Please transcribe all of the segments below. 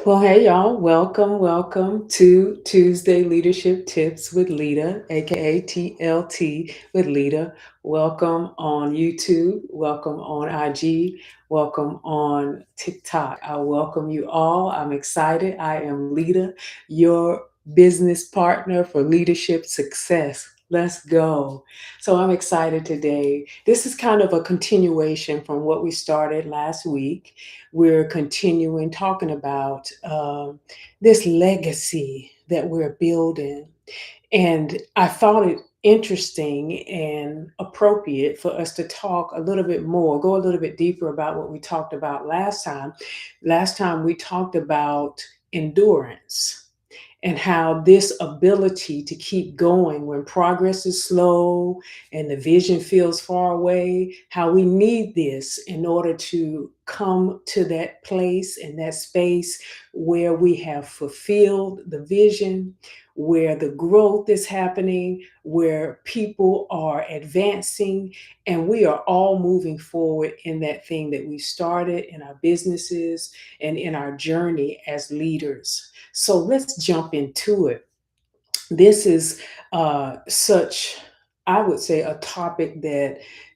Well, hey y'all, welcome to Tuesday Leadership Tips with Lita, aka TLT with Lita. Welcome on YouTube, welcome on IG, welcome on TikTok. I welcome you all. I'm excited. I am Lita, your business partner for leadership success. Let's go. So I'm excited today. This is kind of a continuation from what we started last week. We're continuing talking about this legacy that we're building. And I found it interesting and appropriate for us to talk a little bit more, go a little bit deeper about what we talked about last time. Last time we talked about endurance and how this ability to keep going when progress is slow and the vision feels far away, how we need this in order to come to that place and that space where we have fulfilled the vision, where the growth is happening, where people are advancing, and we are all moving forward in that thing that we started in our businesses and in our journey as leaders. So let's jump into it. This is such, I would say, a topic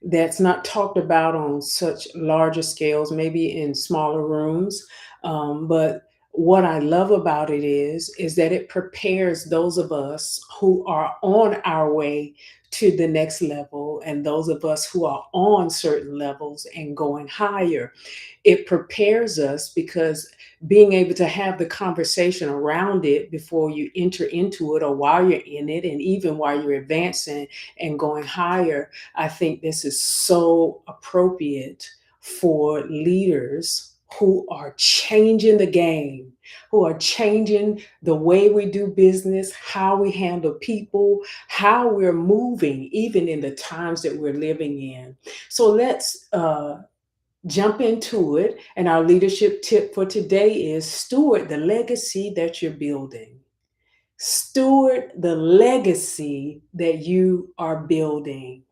that's not talked about on such larger scales, maybe in smaller rooms. But what I love about it is that it prepares those of us who are on our way to the next level and those of us who are on certain levels and going higher. It prepares us because being able to have the conversation around it before you enter into it or while you're in it and even while you're advancing and going higher, I think this is so appropriate for leaders who are changing the game, who are changing the way we do business, how we handle people, how we're moving even in the times that we're living in. So let's jump into it. And our leadership tip for today is steward the legacy that you're building. Steward the legacy that you are building.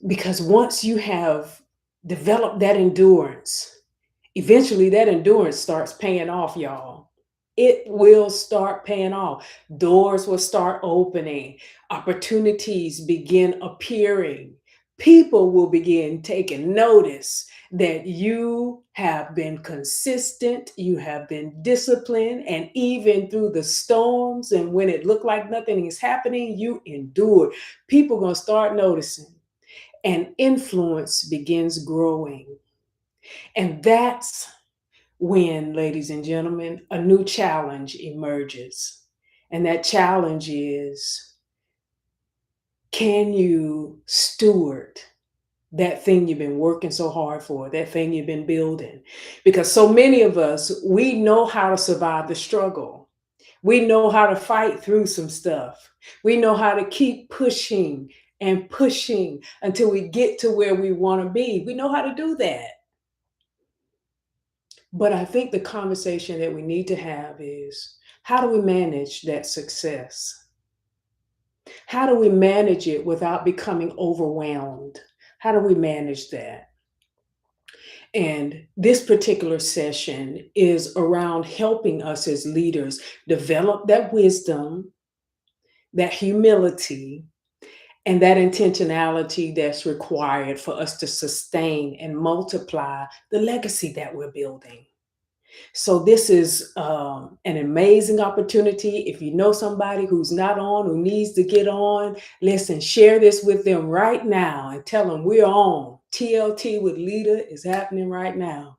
Because once you have developed that endurance, eventually that endurance starts paying off, y'all. It will start paying off. Doors will start opening, opportunities begin appearing. People will begin taking notice that you have been consistent, you have been disciplined, and even through the storms and when it looked like nothing is happening, you endured. People are going to start noticing, and influence begins growing. And that's when, ladies and gentlemen, a new challenge emerges. And that challenge is, can you steward that thing you've been working so hard for, that thing you've been building? Because so many of us, we know how to survive the struggle. We know how to fight through some stuff. We know how to keep pushing and pushing until we get to where we want to be. We know how to do that. But I think the conversation that we need to have is, how do we manage that success? How do we manage it without becoming overwhelmed? How do we manage that? And this particular session is around helping us as leaders develop that wisdom, that humility, and that intentionality that's required for us to sustain and multiply the legacy that we're building. So this is an amazing opportunity. If you know somebody who's not on, who needs to get on, listen, share this with them right now and tell them we're on. TLT with Lita is happening right now.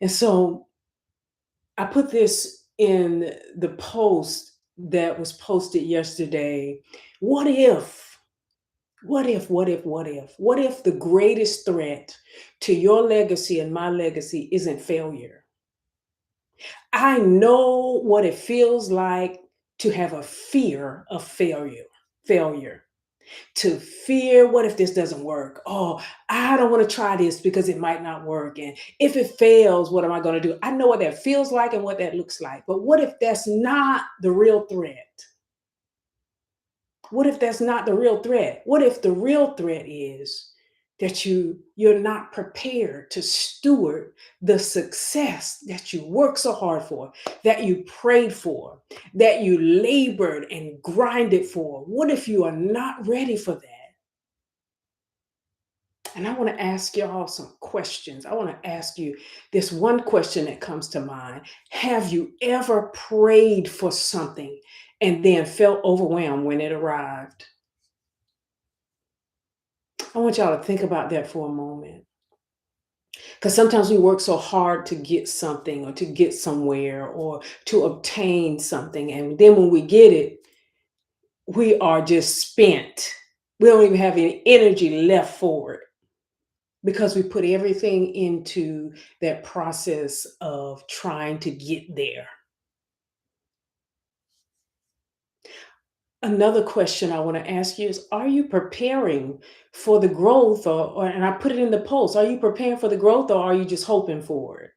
And so I put this in the post that was posted yesterday. What if, what if the greatest threat to your legacy and my legacy isn't failure? I know what it feels like to have a fear of failure, to fear, what if this doesn't work? Oh, I don't want to try this because it might not work. And if it fails, what am I going to do? I know what that feels like and what that looks like. But what if that's not the real threat? What if that's not the real threat? What if the real threat is that you're not prepared to steward the success that you worked so hard for, that you prayed for, that you labored and grinded for? What if you are not ready for that? And I want to ask y'all some questions. I want to ask you this one question that comes to mind. Have you ever prayed for something and then felt overwhelmed when it arrived? I want y'all to think about that for a moment. Because sometimes we work so hard to get something or to get somewhere or to obtain something. And then when we get it, we are just spent. We don't even have any energy left for it because we put everything into that process of trying to get there. Another question I want to ask you is, are you preparing for the growth, and I put it in the post, are you preparing for the growth or are you just hoping for it?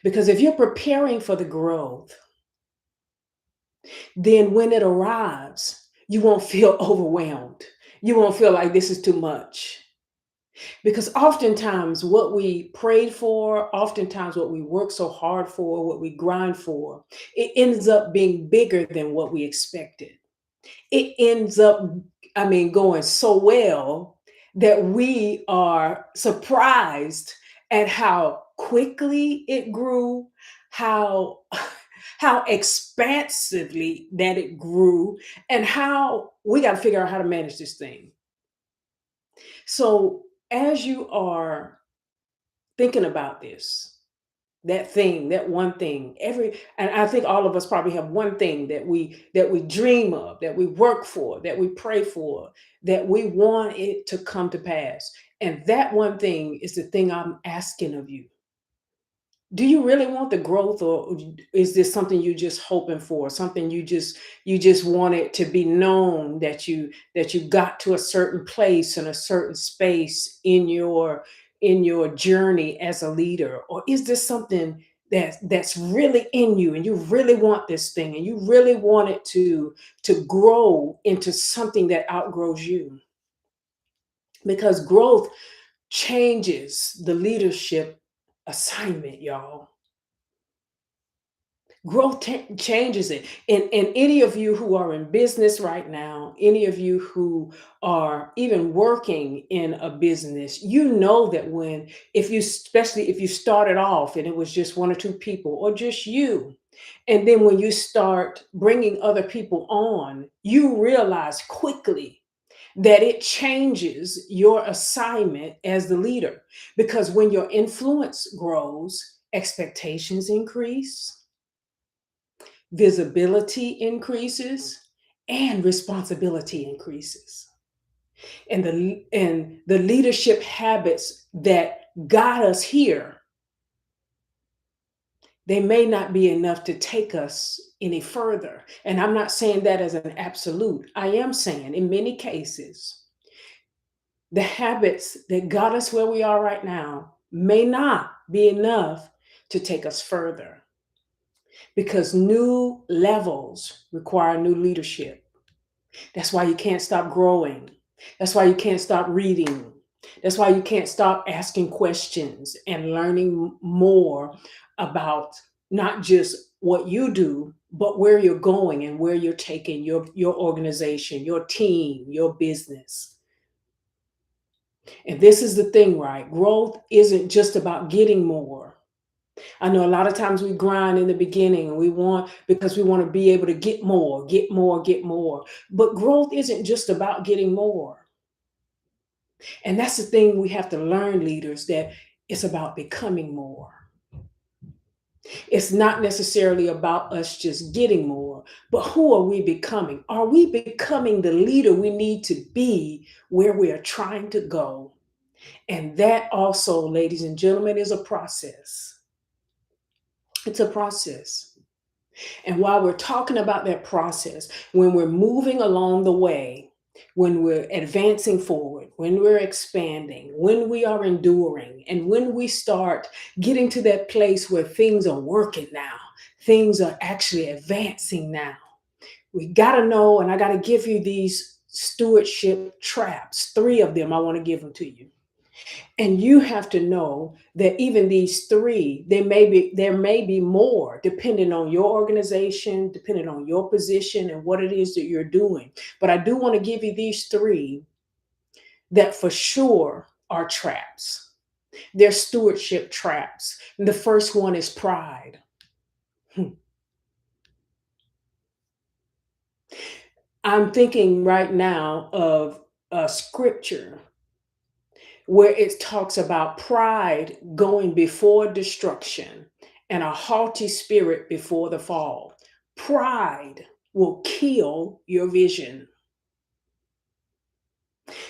Because if you're preparing for the growth, then when it arrives, you won't feel overwhelmed. You won't feel like this is too much. Because oftentimes, what we prayed for, oftentimes, what we work so hard for, what we grind for, it ends up being bigger than what we expected. It ends up, going so well that we are surprised at how quickly it grew, how how expansively that it grew, and how we got to figure out how to manage this thing. So as you are thinking about this, that thing, that one thing, and I think all of us probably have one thing that we dream of, that we work for, that we pray for, that we want it to come to pass. And that one thing is the thing I'm asking of you. Do you really want the growth, or is this something you just hoping for, something you just want it to be known that you got to a certain place and a certain space in your journey as a leader? Or is this something that's really in you and you really want this thing and you really want it to grow into something that outgrows you? Because growth changes the leadership assignment, y'all. Growth changes it. And any of you who are in business right now, any of you who are even working in a business, you know that especially if you started off and it was just one or two people or just you, and then when you start bringing other people on, you realize quickly that it changes your assignment as the leader. Because when your influence grows, expectations increase, visibility increases, and responsibility increases. And the leadership habits that got us here, they may not be enough to take us any further. And I'm not saying that as an absolute. I am saying in many cases, the habits that got us where we are right now may not be enough to take us further, because new levels require new leadership. That's why you can't stop growing. That's why you can't stop reading. That's why you can't stop asking questions and learning more about not just what you do, but where you're going and where you're taking your organization, your team, your business. And this is the thing, right? Growth isn't just about getting more. I know a lot of times we grind in the beginning and because we want to be able to get more, get more, get more. But growth isn't just about getting more. And that's the thing we have to learn, leaders, that it's about becoming more. It's not necessarily about us just getting more, but who are we becoming? Are we becoming the leader we need to be where we are trying to go? And that also, ladies and gentlemen, is a process. It's a process. And while we're talking about that process, when we're moving along the way, when we're advancing forward, when we're expanding, when we are enduring, and when we start getting to that place where things are working now, things are actually advancing now, we got to know, and I got to give you these stewardship traps. Three of them, I want to give them to you. And you have to know that even these three, there may be more depending on your organization, depending on your position and what it is that you're doing. But I do want to give you these three that for sure are traps. They're stewardship traps. And the first one is pride. I'm thinking right now of a scripture where it talks about pride going before destruction and a haughty spirit before the fall. Pride will kill your vision.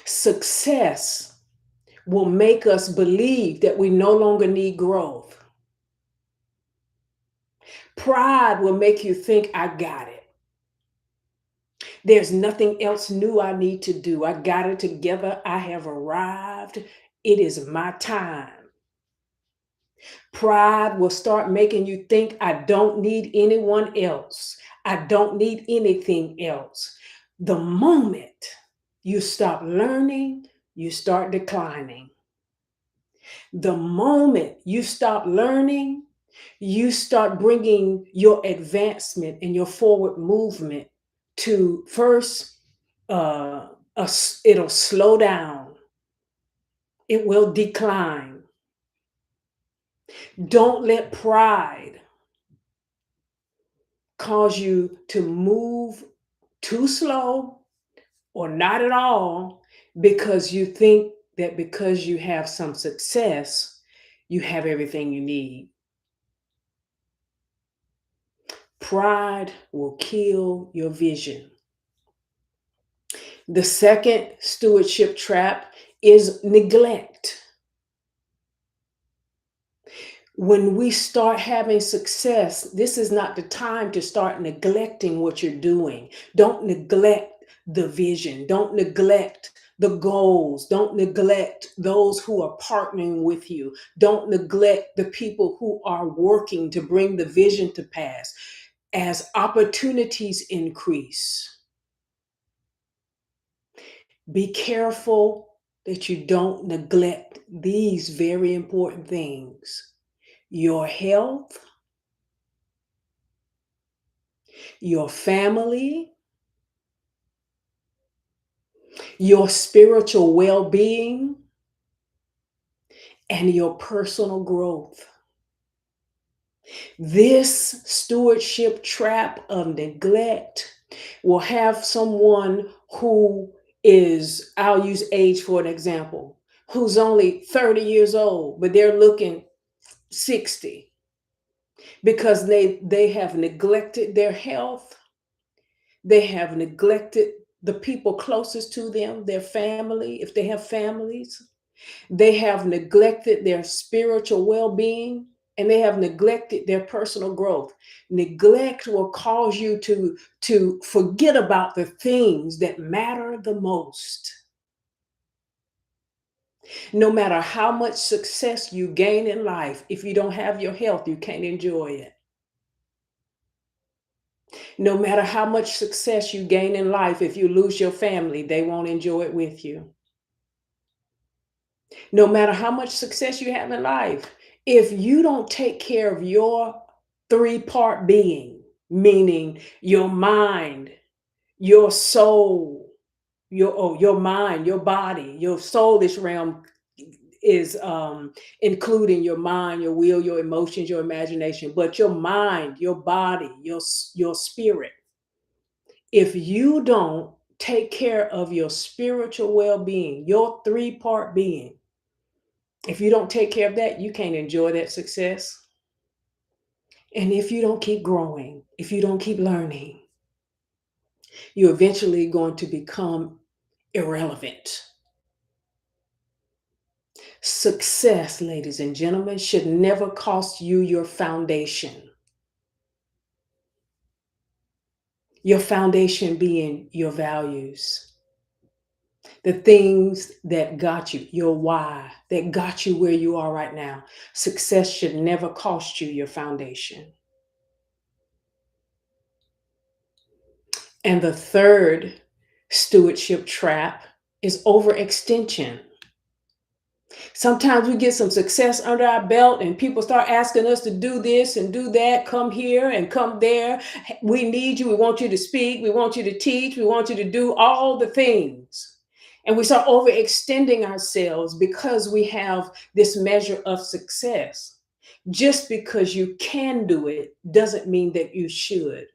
Success will make us believe that we no longer need growth. Pride will make you think, I got it. There's nothing else new I need to do. I got it together. I have arrived. It is my time. Pride will start making you think, I don't need anyone else. I don't need anything else. The moment you stop learning, you start declining. The moment you stop learning, you start bringing your advancement and your forward movement to first, it'll slow down, it will decline. Don't let pride cause you to move too slow or not at all because you think that because you have some success, you have everything you need. Pride will kill your vision. The second stewardship trap is neglect. When we start having success, this is not the time to start neglecting what you're doing. Don't neglect the vision. Don't neglect the goals. Don't neglect those who are partnering with you. Don't neglect the people who are working to bring the vision to pass. As opportunities increase, be careful that you don't neglect these very important things: your health, your family, your spiritual well being, and your personal growth. This stewardship trap of neglect will have someone who is, I'll use age for an example, who's only 30 years old, but they're looking 60 because they have neglected their health. They have neglected the people closest to them, their family, if they have families. They have neglected their spiritual well being, and they have neglected their personal growth. Neglect will cause you to forget about the things that matter the most. No matter how much success you gain in life, if you don't have your health, you can't enjoy it. No matter how much success you gain in life, if you lose your family, they won't enjoy it with you. No matter how much success you have in life, if you don't take care of your three-part being, meaning your mind, your soul, your mind, your body, your soulish realm is including your mind, your will, your emotions, your imagination, but your mind, your body, your spirit. If you don't take care of your spiritual well-being, your three-part being, if you don't take care of that, you can't enjoy that success. And if you don't keep growing, if you don't keep learning, you're eventually going to become irrelevant. Success, ladies and gentlemen, should never cost you your foundation. Your foundation being your values, the things that got you, your why, that got you where you are right now. Success should never cost you your foundation. And the third Stewardship trap is overextension. Sometimes we get some success under our belt and people start asking us to do this and do that, come here and come there. We need you. We want you to speak. We want you to teach. We want you to do all the things. And we start overextending ourselves because we have this measure of success. Just because you can do it doesn't mean that you should,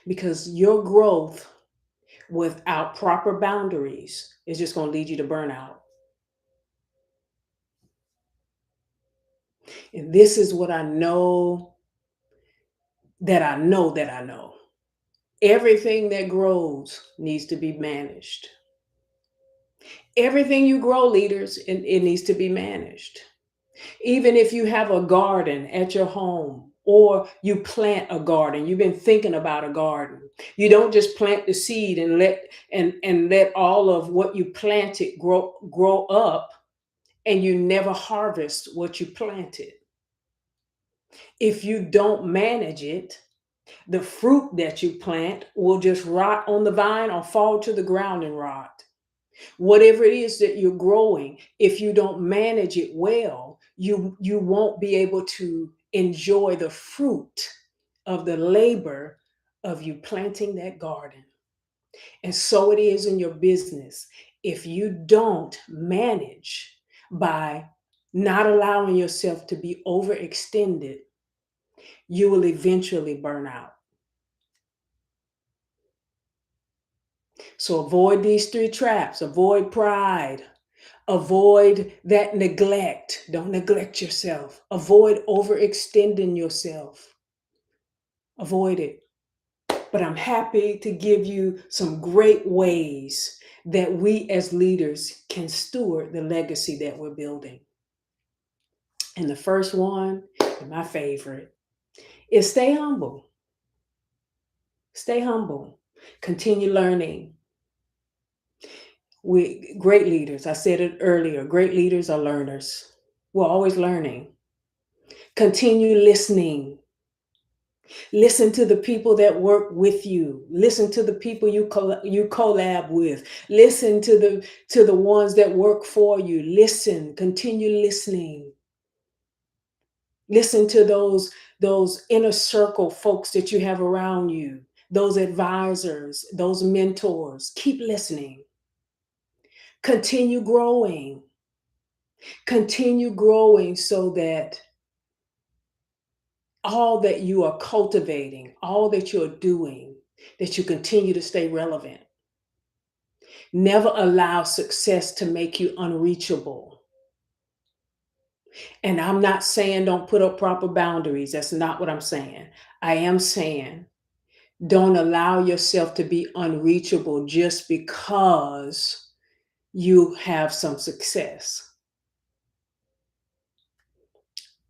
because your growth without proper boundaries is just going to lead you to burnout. And this is what I know that I know that I know. Everything that grows needs to be managed. Everything you grow, leaders, it needs to be managed. Even if you have a garden at your home or you plant a garden, you've been thinking about a garden. You don't just plant the seed and let all of what you planted grow up, and you never harvest what you planted. If you don't manage it, the fruit that you plant will just rot on the vine or fall to the ground and rot. Whatever it is that you're growing, if you don't manage it well, you won't be able to enjoy the fruit of the labor of you planting that garden. And so it is in your business. If you don't manage by not allowing yourself to be overextended, you will eventually burn out. So avoid these three traps. Avoid pride. Avoid that neglect. Don't neglect yourself. Avoid overextending yourself. Avoid it. But I'm happy to give you some great ways that we as leaders can steward the legacy that we're building. And the first one, and my favorite, is stay humble. Stay humble. Continue learning. We great leaders, I said it earlier, great leaders are learners. We're always learning. Continue listening. Listen to the people that work with you. Listen to the people you collab with. Listen to the ones that work for you. Listen, continue listening. Listen to those inner circle folks that you have around you, those advisors, those mentors. Keep listening. Continue growing. Continue growing so that all that you are cultivating, all that you're doing, that you continue to stay relevant. Never allow success to make you unreachable. And I'm not saying don't put up proper boundaries. That's not what I'm saying. I am saying don't allow yourself to be unreachable just because you have some success.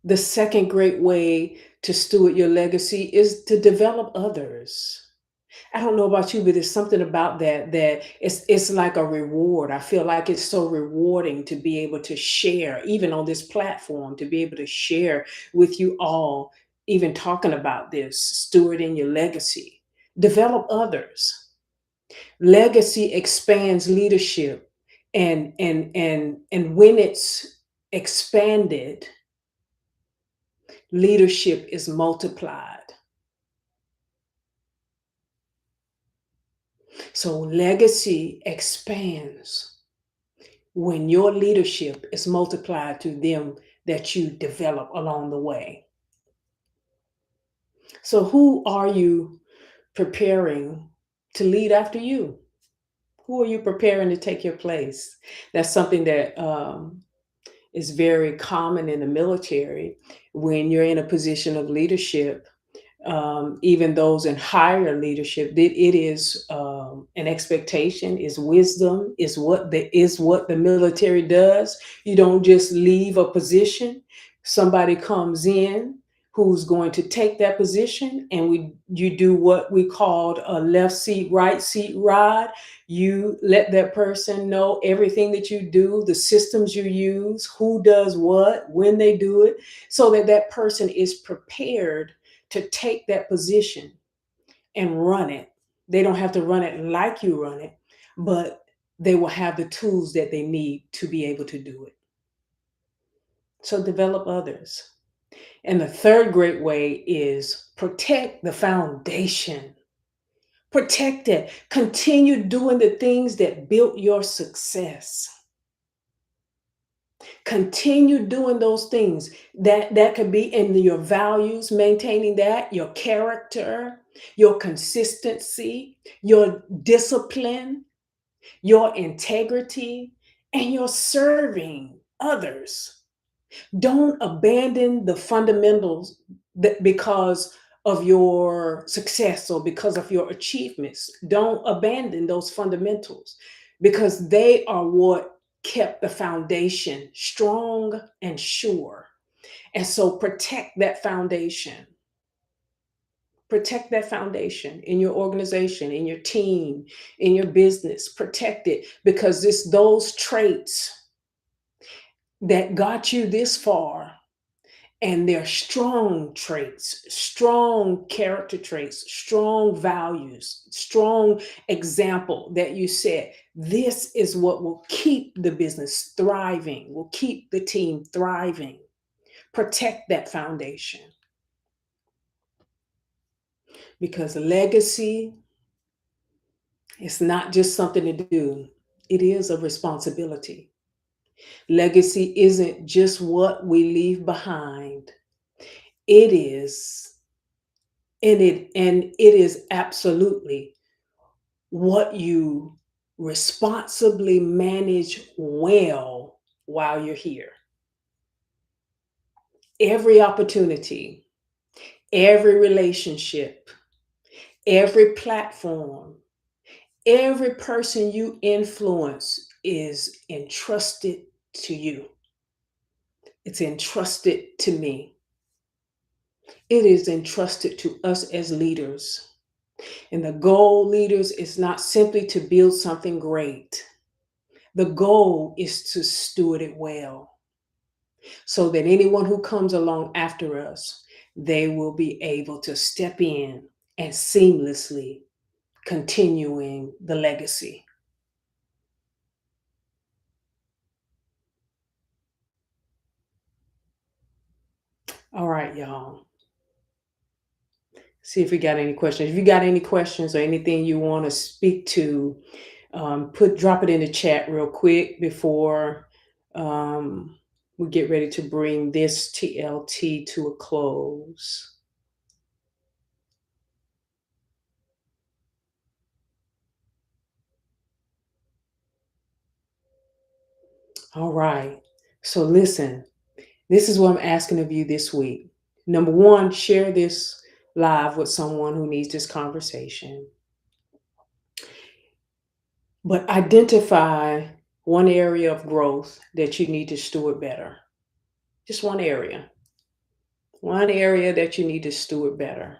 The second great way to steward your legacy is to develop others. I don't know about you, but there's something about that it's like a reward. I feel like it's so rewarding to be able to share, even on this platform, to be able to share with you all, even talking about this, stewarding your legacy. Develop others. Legacy expands leadership, and when it's expanded, leadership is multiplied. So legacy expands when your leadership is multiplied to them that you develop along the way. So who are you preparing to lead after you? Who are you preparing to take your place? That's something that is very common in the military. When you're in a position of leadership, even those in higher leadership, it is an expectation, is wisdom, is what the military does. You don't just leave a position. Somebody comes in who's going to take that position, and you do what we called a left seat, right seat ride. You let that person know everything that you do, the systems you use, who does what, when they do it, so that that person is prepared to take that position. and run it. They don't have to run it like you run it, but they will have the tools that they need to be able to do it. So develop others. And the third great way is protect the foundation. Protect it. Continue doing the things that built your success. Continue doing those things. That could be in your values, maintaining that, your character, your consistency, your discipline, your integrity, and your serving others. Don't abandon the fundamentals because of your success or because of your achievements. Don't abandon those fundamentals because they are what kept the foundation strong and sure. And so protect that foundation. Protect that foundation in your organization, in your team, in your business. Protect it because it's those traits that got you this far, and they're strong traits, strong character traits, strong values, strong example that you set. This is what will keep the business thriving, will keep the team thriving. Protect that foundation because legacy is not just something to do, it is a responsibility. Legacy isn't just what we leave behind. It is, and it is absolutely what you responsibly manage well while you're here. Every opportunity, every relationship, every platform, every person you influence is entrusted to you. It's entrusted to me. It is entrusted to us as leaders. And the goal, leaders, is not simply to build something great. The goal is to steward it well so that anyone who comes along after us, they will be able to step in and seamlessly continuing the legacy. All right, y'all. See if we got any questions. If you got any questions or anything you want to speak to, drop it in the chat real quick before um, we get ready to bring this TLT to a close. All right. So listen, this is what I'm asking of you this week. Number one, share this live with someone who needs this conversation. But identify one area of growth that you need to steward better. Just one area. One area that you need to steward better.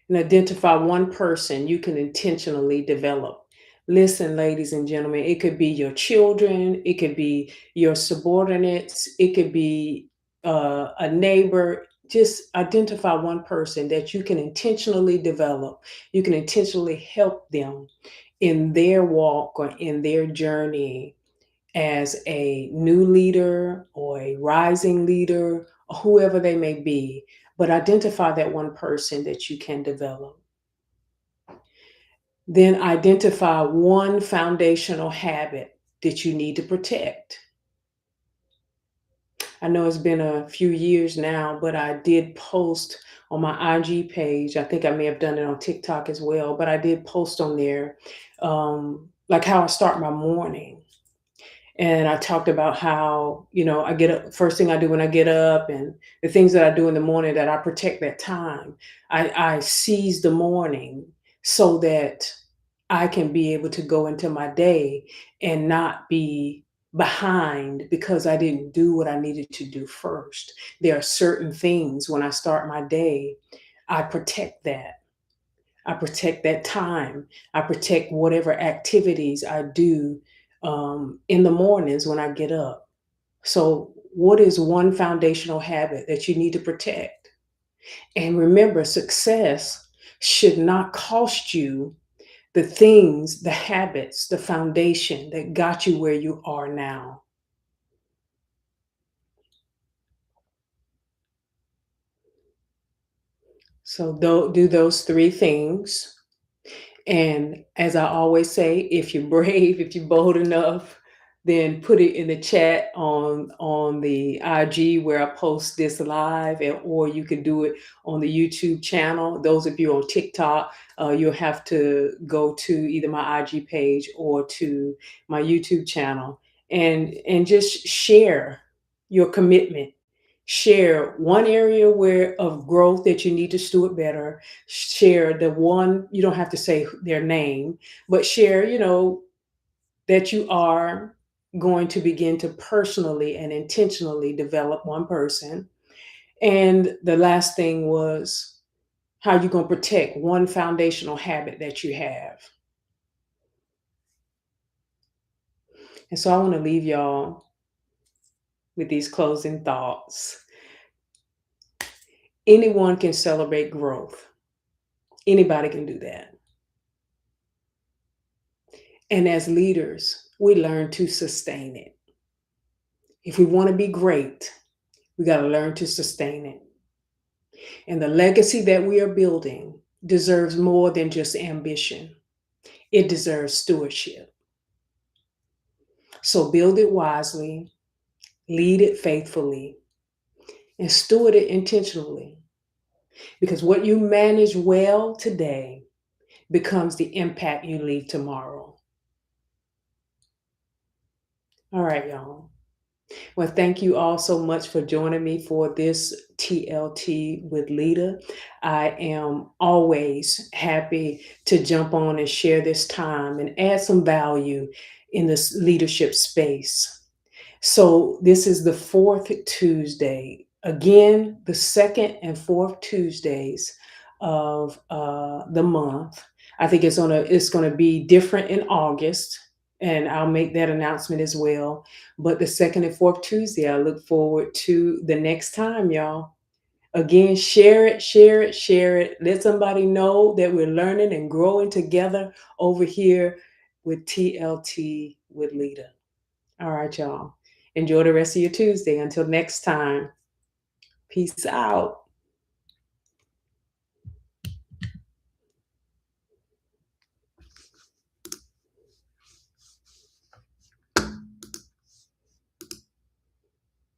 And identify one person you can intentionally develop. Listen, ladies and gentlemen, it could be your children, it could be your subordinates, it could be a neighbor. Just identify one person that you can intentionally develop. You can intentionally help them in their walk or in their journey as a new leader or a rising leader, or whoever they may be. But identify that one person that you can develop. Then identify one foundational habit that you need to protect. I know it's been a few years now, but I did post on my IG page. I think I may have done it on TikTok as well, but I did post on there like how I start my morning. And I talked about how, I get up, first thing I do when I get up, and the things that I do in the morning, that I protect that time. I seize the morning so that I can be able to go into my day and not be behind because I didn't do what I needed to do first. There are certain things when I start my day, I protect that. I protect that time. I protect whatever activities I do in the mornings when I get up. So, what is one foundational habit that you need to protect? And remember, success should not cost you the things, the habits, the foundation that got you where you are now. So do those three things. And as I always say, if you're brave, if you're bold enough, then put it in the chat on the IG where I post this live, or you can do it on the YouTube channel. Those of you on TikTok, you'll have to go to either my IG page or to my YouTube channel, and just share your commitment. Share one area where of growth that you need to steward better. Share the one, you don't have to say their name, but share, that you are going to begin to personally and intentionally develop one person. And the last thing was how you're going to protect one foundational habit that you have. And so I want to leave y'all with these closing thoughts. Anyone can celebrate growth. Anybody can do that. And as leaders, we learn to sustain it. If we want to be great, we got to learn to sustain it. And the legacy that we are building deserves more than just ambition. It deserves stewardship. So build it wisely, lead it faithfully, and steward it intentionally. Because what you manage well today becomes the impact you leave tomorrow. All right, y'all. Well, thank you all so much for joining me for this TLT with Lita. I am always happy to jump on and share this time and add some value in this leadership space. So this is the fourth Tuesday. Again, the second and fourth Tuesdays of the month. I think it's gonna be different in August, and I'll make that announcement as well. But the second and fourth Tuesday, I look forward to the next time, y'all. Again, share it, share it, share it. Let somebody know that we're learning and growing together over here with TLT with Lita. All right, y'all. Enjoy the rest of your Tuesday. Until next time, peace out.